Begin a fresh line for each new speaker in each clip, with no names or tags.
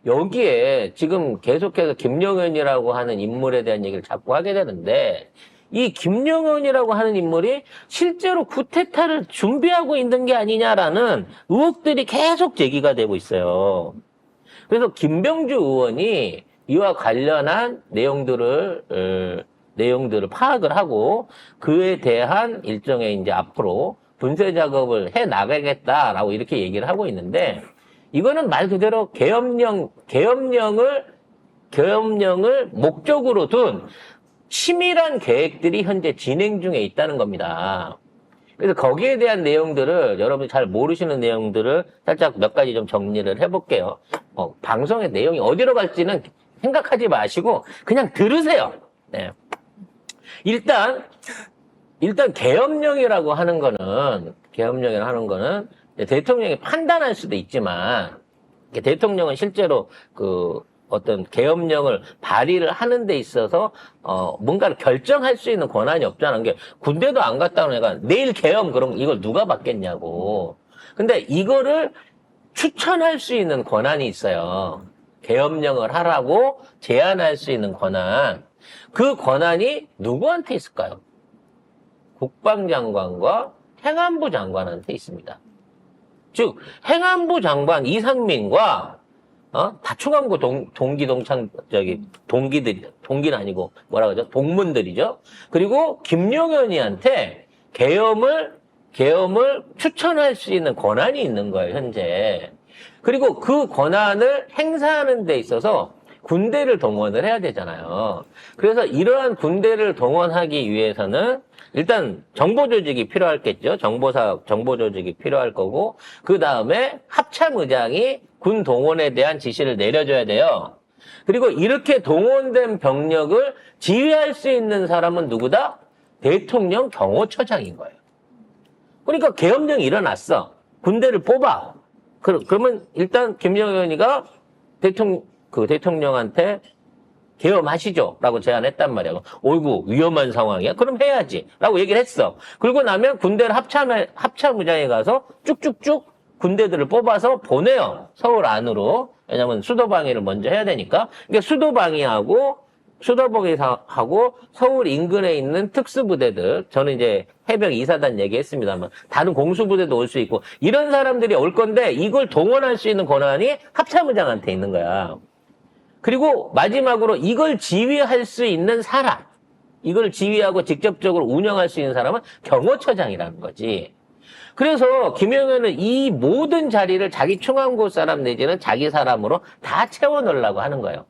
여기에 지금 계속해서 김영현이라고 하는 인물에 대한 얘기를 자꾸 하게 되는데, 이 김영현이라고 하는 인물이 실제로 쿠데타를 준비하고 있는 게 아니냐라는 의혹들이 계속 제기가 되고 있어요. 그래서 김병주 의원이 이와 관련한 내용들을 파악을 하고 그에 대한 일종의 이제 앞으로 분쇄 작업을 해 나가겠다라고 이렇게 얘기를 하고 있는데, 이거는 말 그대로 계엄령을 목적으로 둔 치밀한 계획들이 현재 진행 중에 있다는 겁니다. 그래서 거기에 대한 내용들을, 여러분이 잘 모르시는 내용들을 살짝 몇 가지 좀 정리를 해볼게요. 방송의 내용이 어디로 갈지는 생각하지 마시고 그냥 들으세요. 네. 일단 계엄령이라고 하는 거는 대통령이 판단할 수도 있지만, 대통령은 실제로 어떤 계엄령을 발의를 하는 데 있어서 뭔가를 결정할 수 있는 권한이 없다는 게, 군대도 안 갔다 오는 애가 내일 계엄 그럼 이걸 누가 받겠냐고. 근데 이거를 추천할 수 있는 권한이 있어요. 계엄령을 하라고 제안할 수 있는 권한. 그 권한이 누구한테 있을까요? 국방장관과 행안부 장관한테 있습니다. 즉 행안부 장관 이상민과 다충암고 동기는 아니고 뭐라 그러죠? 동문들이죠. 그리고 김용현이한테 계엄을 추천할 수 있는 권한이 있는 거예요, 현재. 그리고 그 권한을 행사하는 데 있어서 군대를 동원을 해야 되잖아요. 그래서 이러한 군대를 동원하기 위해서는 일단 정보 조직이 필요하겠죠. 정보 조직이 필요할 거고, 그 다음에 합참의장이 군 동원에 대한 지시를 내려줘야 돼요. 그리고 이렇게 동원된 병력을 지휘할 수 있는 사람은 누구다? 대통령 경호처장인 거예요. 그러니까 계엄령이 일어났어. 군대를 뽑아. 그러면 일단 김영현이가 대통령한테 계엄하시죠 라고 제안했단 말이야. 어이구 위험한 상황이야? 그럼 해야지 라고 얘기를 했어. 그러고 나면 군대를 합참의장에 가서 쭉쭉쭉 군대들을 뽑아서 보내요. 서울 안으로. 왜냐면 수도방위를 먼저 해야 되니까. 그러니까 수도방위하고 서울 인근에 있는 특수부대들, 저는 이제 해병 2사단 얘기했습니다만 다른 공수부대도 올 수 있고 이런 사람들이 올 건데, 이걸 동원할 수 있는 권한이 합참의장한테 있는 거야. 그리고 마지막으로 이걸 지휘할 수 있는 사람, 이걸 지휘하고 직접적으로 운영할 수 있는 사람은 경호처장이라는 거지. 그래서 김영현은 이 모든 자리를 자기 충암고 사람 내지는 자기 사람으로 다 채워넣으려고 하는 거예요.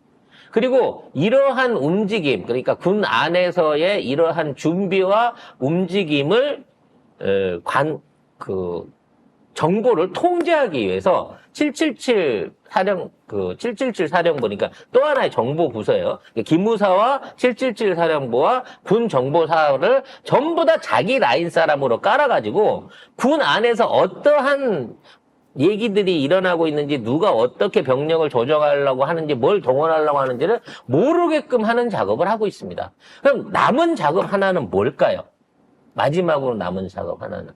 그리고 이러한 움직임, 그러니까 군 안에서의 이러한 준비와 움직임을 정보를 통제하기 위해서 777 사령부니까 또 하나의 정보 부서예요. 기무사와 777 사령부와 군 정보사를 전부 다 자기 라인 사람으로 깔아가지고 군 안에서 어떠한 얘기들이 일어나고 있는지, 누가 어떻게 병력을 조정하려고 하는지, 뭘 동원하려고 하는지를 모르게끔 하는 작업을 하고 있습니다. 그럼 남은 작업 하나는 뭘까요? 마지막으로 남은 작업 하나는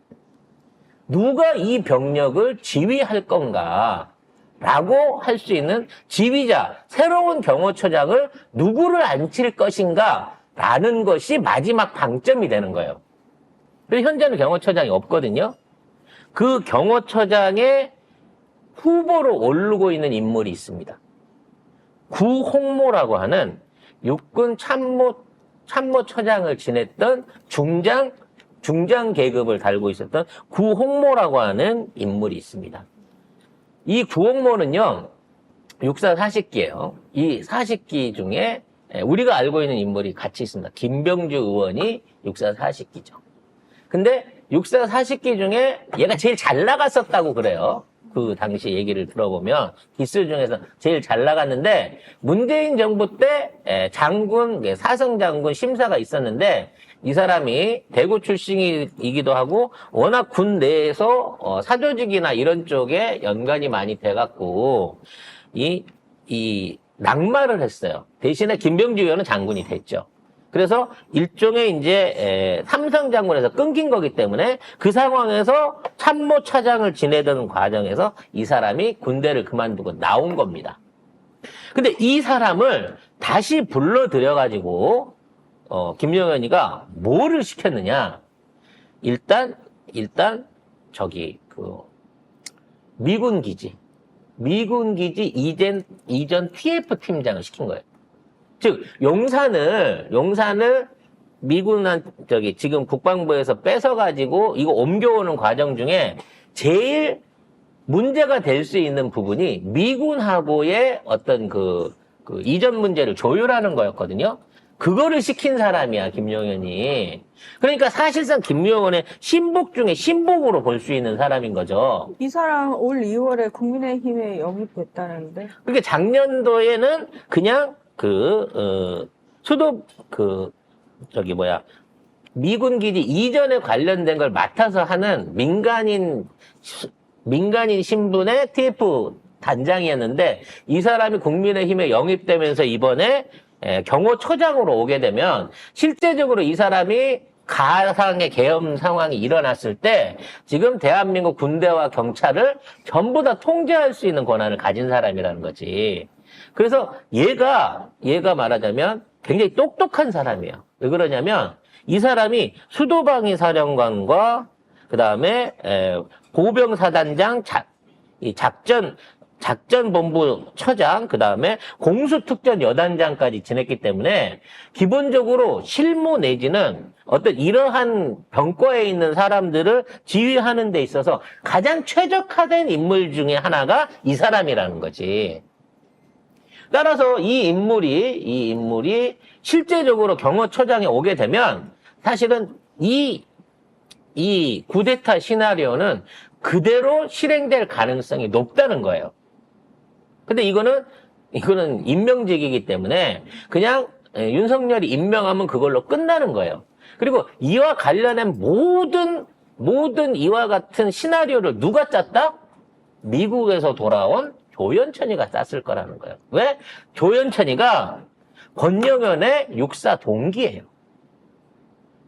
누가 이 병력을 지휘할 건가 라고 할 수 있는 지휘자, 새로운 경호처장을 누구를 앉힐 것인가 라는 것이 마지막 방점이 되는 거예요. 그래서 현재는 경호처장이 없거든요. 그 경호처장의 후보로 오르고 있는 인물이 있습니다. 구홍모라고 하는 육군 참모처장을 지냈던 중장 계급을 달고 있었던 구홍모라고 하는 인물이 있습니다. 이 구홍모는요, 육사 40기예요. 이 40기 중에 우리가 알고 있는 인물이 같이 있습니다. 김병주 의원이 육사 40기죠. 근데 육사 40기 중에 얘가 제일 잘 나갔었다고 그래요. 그 당시 얘기를 들어보면 기수 중에서 제일 잘 나갔는데, 문재인 정부 때 사성 장군 심사가 있었는데, 이 사람이 대구 출신이기도 하고 워낙 군 내에서 사조직이나 이런 쪽에 연관이 많이 돼갖고 이 낙마를 했어요. 대신에 김병주 의원은 장군이 됐죠. 그래서 일종의 이제 삼성 장군에서 끊긴 거기 때문에 그 상황에서 참모차장을 지내던 과정에서 이 사람이 군대를 그만두고 나온 겁니다. 근데 이 사람을 다시 불러들여가지고, 김영현이가 뭐를 시켰느냐. 일단, 미군 기지 이전 TF 팀장을 시킨 거예요. 즉, 용산을 지금 국방부에서 뺏어가지고 이거 옮겨오는 과정 중에 제일 문제가 될 수 있는 부분이 미군하고의 어떤 그 이전 문제를 조율하는 거였거든요. 그거를 시킨 사람이야, 김용현이. 그러니까 사실상 김용현의 신복 중에 신복으로 볼 수 있는 사람인 거죠.
이 사람 올 2월에 국민의힘에 영입됐다는데.
그러니까 작년도에는 그냥 미군 기지 이전에 관련된 걸 맡아서 하는 민간인 신분의 TF 단장이었는데 이 사람이 국민의힘에 영입되면서 이번에 경호처장으로 오게 되면 실제적으로 이 사람이 가상의 계엄 상황이 일어났을 때 지금 대한민국 군대와 경찰을 전부 다 통제할 수 있는 권한을 가진 사람이라는 거지. 그래서 얘가 말하자면 굉장히 똑똑한 사람이에요. 왜 그러냐면 이 사람이 수도방위 사령관과 그다음에 보병사단장 작전본부 처장, 그 다음에 공수특전 여단장까지 지냈기 때문에 기본적으로 실무 내지는 어떤 이러한 병과에 있는 사람들을 지휘하는 데 있어서 가장 최적화된 인물 중에 하나가 이 사람이라는 거지. 따라서 이 인물이 실제적으로 경호처장에 오게 되면 사실은 이 쿠데타 시나리오는 그대로 실행될 가능성이 높다는 거예요. 근데 이거는 임명직이기 때문에 그냥 윤석열이 임명하면 그걸로 끝나는 거예요. 그리고 이와 관련된 모든 이와 같은 시나리오를 누가 짰다? 미국에서 돌아온 조연천이가 짰을 거라는 거예요. 왜? 조연천이가 권영현의 육사 동기예요.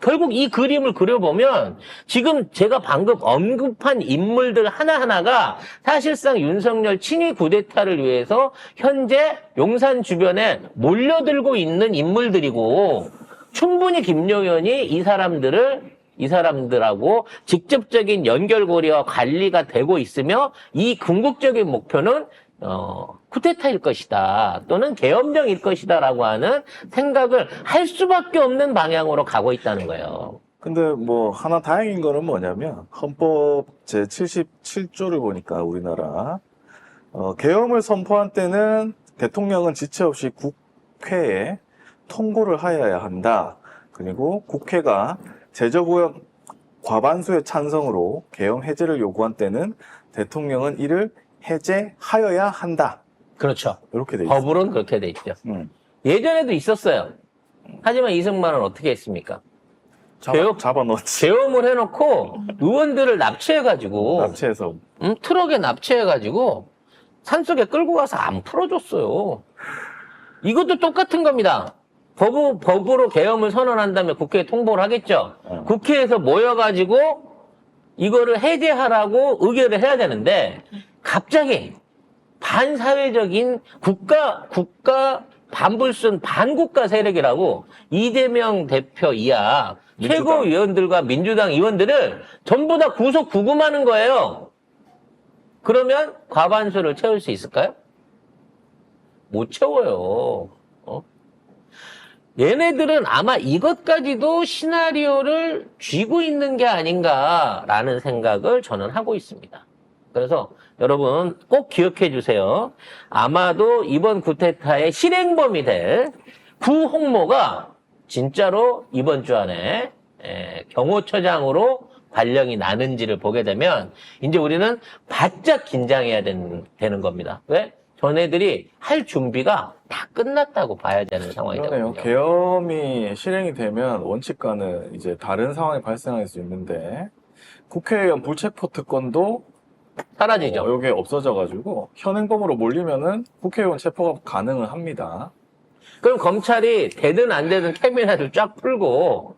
결국 이 그림을 그려보면 지금 제가 방금 언급한 인물들 하나하나가 사실상 윤석열 친위 쿠데타를 위해서 현재 용산 주변에 몰려들고 있는 인물들이고 충분히 김용현이 이 사람들하고 직접적인 연결고리와 관리가 되고 있으며 이 궁극적인 목표는 쿠데타일 것이다 또는 계엄령일 것이다라고 하는 생각을 할 수밖에 없는 방향으로 가고 있다는 거예요.
근데 뭐 하나 다행인 거는 뭐냐면 헌법 제77조를 보니까 우리나라 계엄을 선포한 때는 대통령은 지체 없이 국회에 통보를 하여야 한다. 그리고 국회가 제적의원 과반수의 찬성으로 계엄 해제를 요구한 때는 대통령은 이를 해제하여야 한다.
그렇죠.
이렇게 돼 있어요.
법으로는 그렇게 돼 있죠. 예전에도 있었어요. 하지만 이승만은 어떻게 했습니까?
잡아넣었지.
계엄을 해놓고 의원들을 납치해가지고
납치해서.
트럭에 납치해가지고 산속에 끌고 가서 안 풀어줬어요. 이것도 똑같은 겁니다. 법으로 계엄을 선언한 다음에 국회에 통보를 하겠죠. 국회에서 모여가지고 이거를 해제하라고 의결을 해야 되는데 갑자기 반사회적인 국가 반불순 반국가 세력이라고 이재명 대표 이하 최고위원들과 민주당 의원들을 전부 다 구속 구금하는 거예요. 그러면 과반수를 채울 수 있을까요? 못 채워요. 얘네들은 아마 이것까지도 시나리오를 쥐고 있는 게 아닌가라는 생각을 저는 하고 있습니다. 그래서 여러분 꼭 기억해 주세요. 아마도 이번 쿠데타의 실행범이 될 구홍모가 진짜로 이번 주 안에 경호처장으로 발령이 나는지를 보게 되면 이제 우리는 바짝 긴장해야 되는 겁니다. 왜? 전애들이 할 준비가 다 끝났다고 봐야 되는 상황이
그러네요.
되거든요.
계엄이 실행이 되면 원칙과는 이제 다른 상황이 발생할 수 있는데 국회의원 불체포 특권도
사라지죠.
이게 없어져가지고 현행범으로 몰리면은 국회의원 체포가 가능은 합니다.
그럼 검찰이 되든 안 되든 캐비넷을 쫙 풀고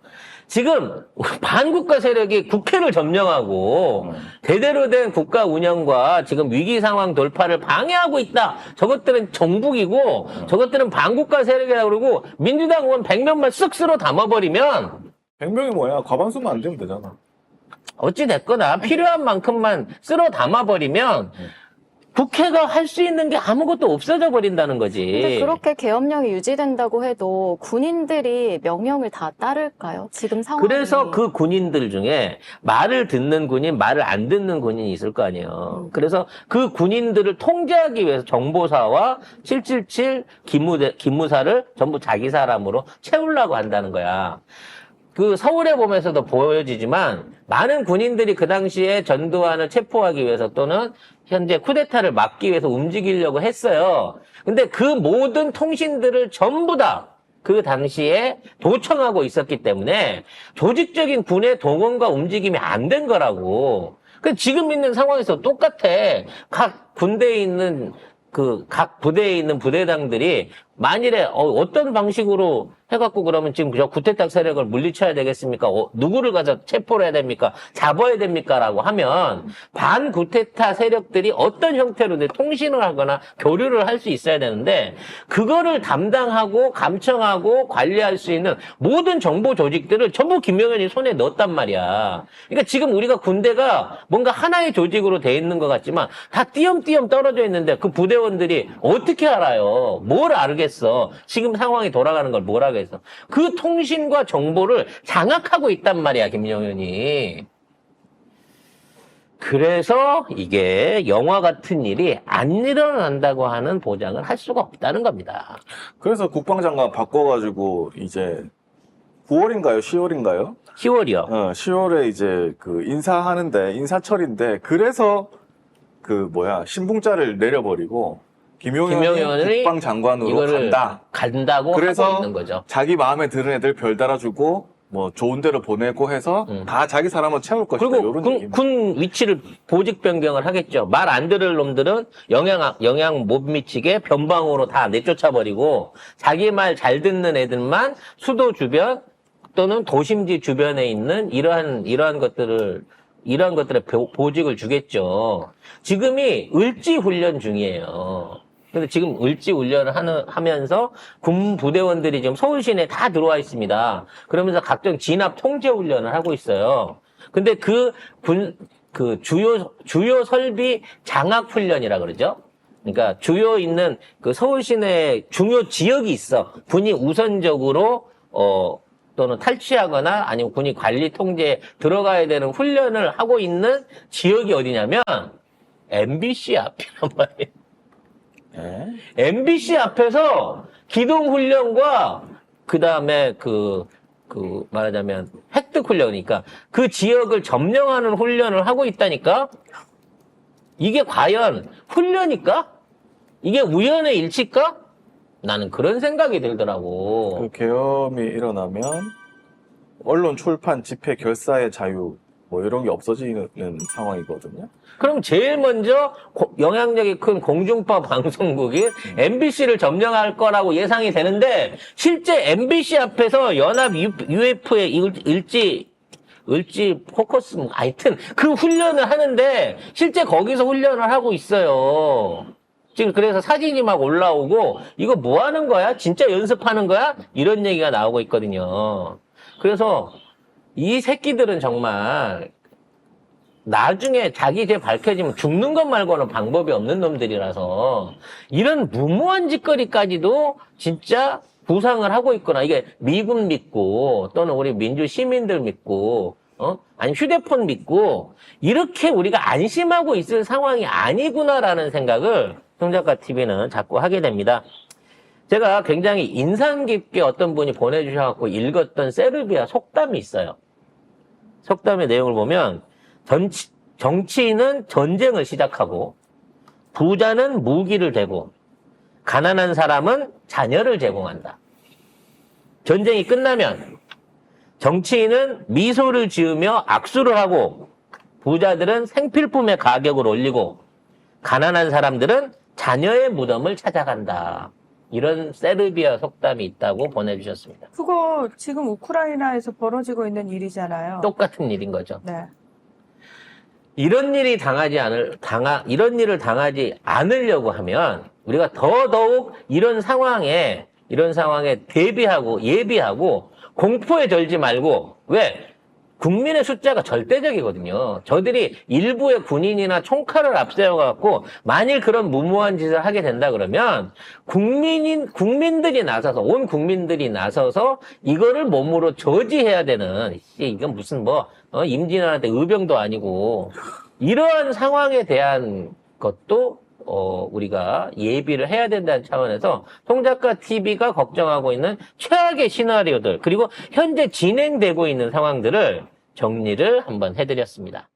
지금 반국가 세력이 국회를 점령하고 제대로 된 국가 운영과 지금 위기 상황 돌파를 방해하고 있다. 저것들은 정북이고 저것들은 반국가 세력이라고 그러고 민주당 의원 100명만 쓱 쓸어 담아버리면
100명이 뭐야? 과반수만 안 되면 되잖아.
어찌 됐거나 필요한 만큼만 쓸어 담아버리면 국회가 할 수 있는 게 아무것도 없어져 버린다는 거지.
근데 그렇게 계엄령이 유지된다고 해도 군인들이 명령을 다 따를까요? 지금 상황이.
그래서 그 군인들 중에 말을 듣는 군인, 말을 안 듣는 군인이 있을 거 아니에요. 그래서 그 군인들을 통제하기 위해서 정보사와 777 기무사를 전부 자기 사람으로 채우려고 한다는 거야. 그 서울에 보면서도 보여지지만 많은 군인들이 그 당시에 전두환을 체포하기 위해서 또는 현재 쿠데타를 막기 위해서 움직이려고 했어요. 근데 그 모든 통신들을 전부 다 그 당시에 도청하고 있었기 때문에 조직적인 군의 동원과 움직임이 안 된 거라고. 그 지금 있는 상황에서 똑같아. 각 군대에 있는 각 부대에 있는 부대장들이 만일에 어떤 방식으로 해갖고 그러면 지금 저 구태타 세력을 물리쳐야 되겠습니까? 누구를 가서 체포를 해야 됩니까? 잡아야 됩니까? 라고 하면 반구태타 세력들이 어떤 형태로든 통신을 하거나 교류를 할 수 있어야 되는데 그거를 담당하고 감청하고 관리할 수 있는 모든 정보 조직들을 전부 김용현이 손에 넣었단 말이야. 그러니까 지금 우리가 군대가 뭔가 하나의 조직으로 돼 있는 것 같지만 다 띄엄띄엄 떨어져 있는데 그 부대원들이 어떻게 알아요? 뭘 알겠어? 지금 상황이 돌아가는 걸 뭘 알겠어? 그 통신과 정보를 장악하고 있단 말이야, 김용현이. 그래서 이게 영화 같은 일이 안 일어난다고 하는 보장을 할 수가 없다는 겁니다.
그래서 국방장관 바꿔가지고 이제 9월인가요? 10월인가요?
10월이요.
10월에 이제 그 인사하는데 인사철인데 그래서 신분자를 내려버리고 김용현이 국방장관으로
간다고
그래서
하고 있는 거죠.
자기 마음에 드는 애들 별 달아주고 뭐 좋은 데로 보내고 해서 다 자기 사람은 채울 것이다.
그리고
이런 얘기입니다.
군 위치를 보직 변경을 하겠죠. 말 안 들을 놈들은 영향 못 미치게 변방으로 다 내쫓아버리고 자기 말 잘 듣는 애들만 수도 주변 또는 도심지 주변에 있는 이러한 것들의 보직을 주겠죠. 지금이 을지 훈련 중이에요. 근데 지금 을지 훈련을 하면서 군 부대원들이 지금 서울 시내에 다 들어와 있습니다. 그러면서 각종 진압 통제 훈련을 하고 있어요. 근데 주요 설비 장악 훈련이라 그러죠. 그러니까 주요 있는 그 서울 시내에 중요 지역이 있어. 군이 우선적으로 또는 탈취하거나 아니면 군이 관리 통제에 들어가야 되는 훈련을 하고 있는 지역이 어디냐면 MBC 앞이란 말이에요. MBC 앞에서 기동훈련과 그 다음에 말하자면 획득훈련이니까 그 지역을 점령하는 훈련을 하고 있다니까? 이게 과연 훈련일까? 이게 우연의 일치일까? 나는 그런 생각이 들더라고.
그 계엄이 일어나면 언론 출판 집회 결사의 자유 뭐 이런 게 없어지는 상황이거든요.
그럼 제일 먼저 영향력이 큰 공중파 방송국이 MBC를 점령할 거라고 예상이 되는데 실제 MBC 앞에서 연합 UF의 을지 포커스 하여튼 그 훈련을 하는데 실제 거기서 훈련을 하고 있어요. 지금 그래서 사진이 막 올라오고 이거 뭐 하는 거야? 진짜 연습하는 거야? 이런 얘기가 나오고 있거든요. 그래서 이 새끼들은 정말 나중에 자기 죄 밝혀지면 죽는 것 말고는 방법이 없는 놈들이라서 이런 무모한 짓거리까지도 진짜 구상을 하고 있구나. 이게 미군 믿고 또는 우리 민주 시민들 믿고 아니면 휴대폰 믿고 이렇게 우리가 안심하고 있을 상황이 아니구나라는 생각을 송작가 TV는 자꾸 하게 됩니다. 제가 굉장히 인상 깊게 어떤 분이 보내주셔서 읽었던 세르비아 속담이 있어요. 속담의 내용을 보면 정치인은 전쟁을 시작하고 부자는 무기를 대고 가난한 사람은 자녀를 제공한다. 전쟁이 끝나면 정치인은 미소를 지으며 악수를 하고 부자들은 생필품의 가격을 올리고 가난한 사람들은 자녀의 무덤을 찾아간다. 이런 세르비아 속담이 있다고 보내주셨습니다.
그거 지금 우크라이나에서 벌어지고 있는 일이잖아요.
똑같은 일인 거죠.
네.
이런 일을 당하지 않으려고 하면 우리가 더더욱 이런 상황에 대비하고 예비하고 공포에 덜지 말고, 왜? 국민의 숫자가 절대적이거든요. 저들이 일부의 군인이나 총칼을 앞세워갖고 만일 그런 무모한 짓을 하게 된다 그러면 국민들이 나서서, 온 국민들이 나서서 이거를 몸으로 저지해야 되는, 이건 무슨 임진왜란때 의병도 아니고, 이러한 상황에 대한 것도 우리가 예비를 해야 된다는 차원에서 송작가 TV가 걱정하고 있는 최악의 시나리오들, 그리고 현재 진행되고 있는 상황들을 정리를 한번 해드렸습니다.